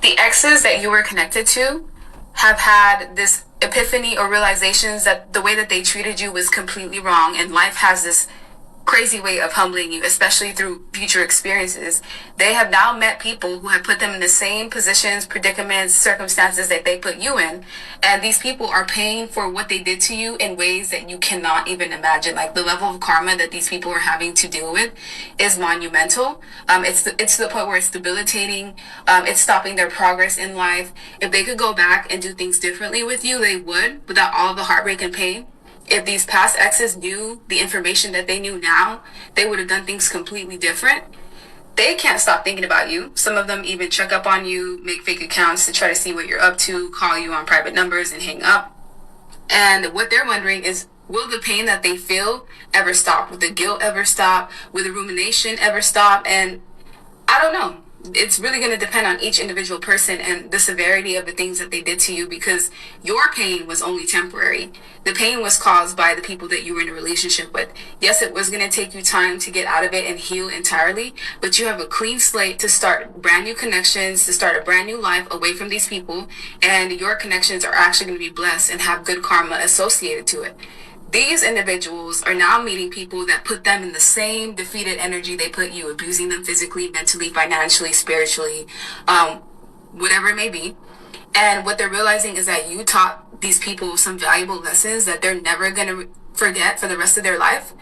The exes that you were connected to have had this epiphany or realizations that the way that they treated you was completely wrong, and life has this crazy way of humbling you, especially through future experiences. They have now met people who have put them in the same positions, predicaments, circumstances that they put you in, and these people are paying for what they did to you in ways that you cannot even imagine. Like, the level of karma that these people are having to deal with is monumental. It's to the point where it's debilitating. It's stopping their progress in life. If they could go back and do things differently with you, they would, without all the heartbreak and pain. If these past exes knew the information that they knew now, they would have done things completely different. They can't stop thinking about you. Some of them even check up on you, make fake accounts to try to see what you're up to, call you on private numbers and hang up. And what they're wondering is, will the pain that they feel ever stop? Will the guilt ever stop? Will the rumination ever stop? And I don't know. It's really going to depend on each individual person and the severity of the things that they did to you, because your pain was only temporary. The pain was caused by the people that you were in a relationship with. Yes, it was going to take you time to get out of it and heal entirely, but you have a clean slate to start brand new connections, to start a brand new life away from these people, and your connections are actually going to be blessed and have good karma associated to it. These individuals are now meeting people that put them in the same defeated energy they put you, abusing them physically, mentally, financially, spiritually, whatever it may be. And what they're realizing is that you taught these people some valuable lessons that they're never going to forget for the rest of their life,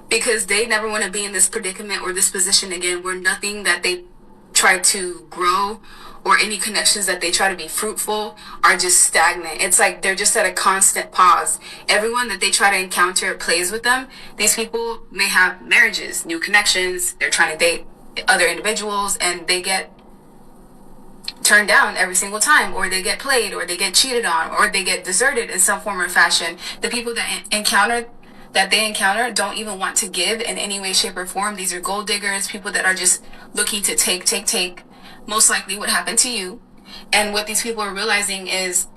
because they never want to be in this predicament or this position again, where nothing that they try to grow or any connections that they try to be fruitful are just stagnant. It's like they're just at a constant pause. Everyone that they try to encounter plays with them. These people may have marriages, new connections, they're trying to date other individuals, and they get turned down every single time, or they get played, or they get cheated on, or they get deserted in some form or fashion. The people that they encounter don't even want to give in any way, shape, or form. These are gold diggers, people that are just looking to take. Most likely what happened to you. And what these people are realizing is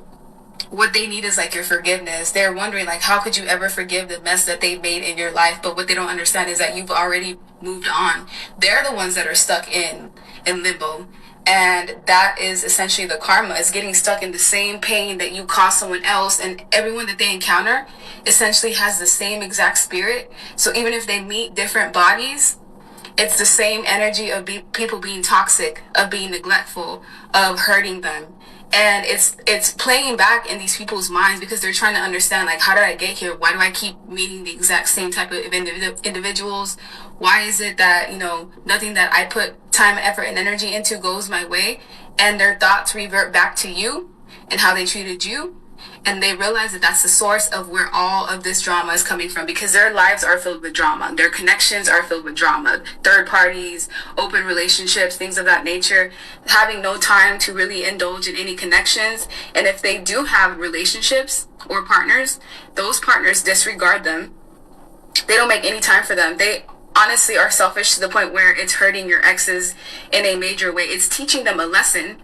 what they need is like your forgiveness. They're wondering, like, how could you ever forgive the mess that they've made in your life? But what they don't understand is that you've already moved on. They're the ones that are stuck in limbo. And that is essentially the karma, is getting stuck in the same pain that you caused someone else. And everyone that they encounter essentially has the same exact spirit. So even if they meet different bodies, it's the same energy of people being toxic, of being neglectful, of hurting them. And it's playing back in these people's minds, because they're trying to understand, like, how did I get here? Why do I keep meeting the exact same type of individuals? Why is it that, nothing that I put time, effort, and energy into goes my way? And their thoughts revert back to you and how they treated you. And they realize that that's the source of where all of this drama is coming from, because their lives are filled with drama. Their connections are filled with drama. Third parties, open relationships, things of that nature, having no time to really indulge in any connections. And if they do have relationships or partners, those partners disregard them. They don't make any time for them. They honestly are selfish to the point where it's hurting your exes in a major way. It's teaching them a lesson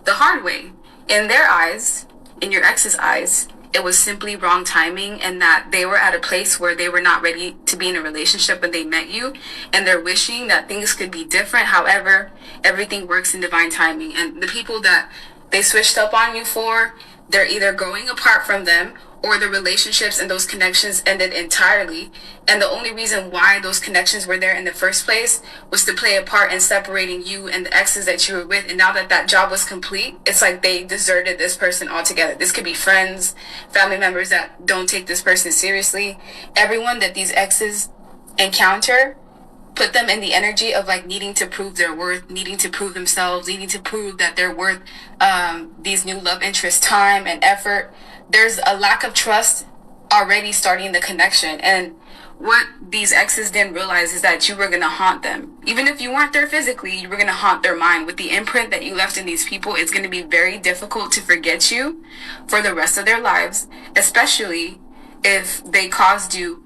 the hard way. In their eyes, in your ex's eyes, it was simply wrong timing, and that they were at a place where they were not ready to be in a relationship when they met you, and they're wishing that things could be different. However, everything works in divine timing, and the people that they switched up on you for, they're either growing apart from them, or the relationships and those connections ended entirely. And the only reason why those connections were there in the first place was to play a part in separating you and the exes that you were with. And now that that job was complete, it's like they deserted this person altogether. This could be friends, family members that don't take this person seriously. Everyone that these exes encounter put them in the energy of like needing to prove their worth, needing to prove themselves, needing to prove that they're worth these new love interests time and effort. There's a lack of trust already starting the connection. And what these exes didn't realize is that you were going to haunt them. Even if you weren't there physically, you were going to haunt their mind. With the imprint that you left in these people, it's going to be very difficult to forget you for the rest of their lives, especially if they caused you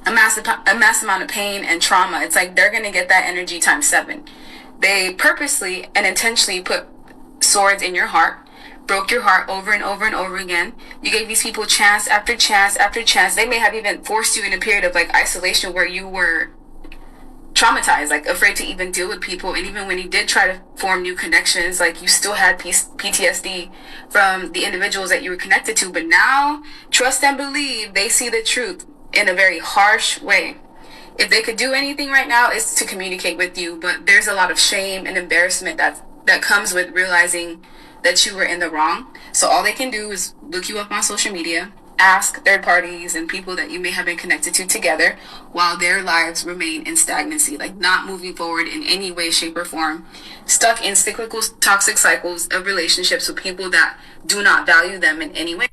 a mass amount of pain and trauma. It's like they're going to get that energy times 7. They purposely and intentionally put swords in your heart, broke your heart over and over and over again. You gave these people chance after chance after chance. They may have even forced you in a period of like isolation where you were traumatized, like afraid to even deal with people. And even when you did try to form new connections, like you still had PTSD from the individuals that you were connected to. But now, trust and believe, they see the truth in a very harsh way. If they could do anything right now, it's to communicate with you. But there's a lot of shame and embarrassment that comes with realizing that you were in the wrong. So all they can do is look you up on social media, ask third parties and people that you may have been connected to together while their lives remain in stagnancy, like not moving forward in any way, shape, or form, stuck in cyclical, toxic cycles of relationships with people that do not value them in any way.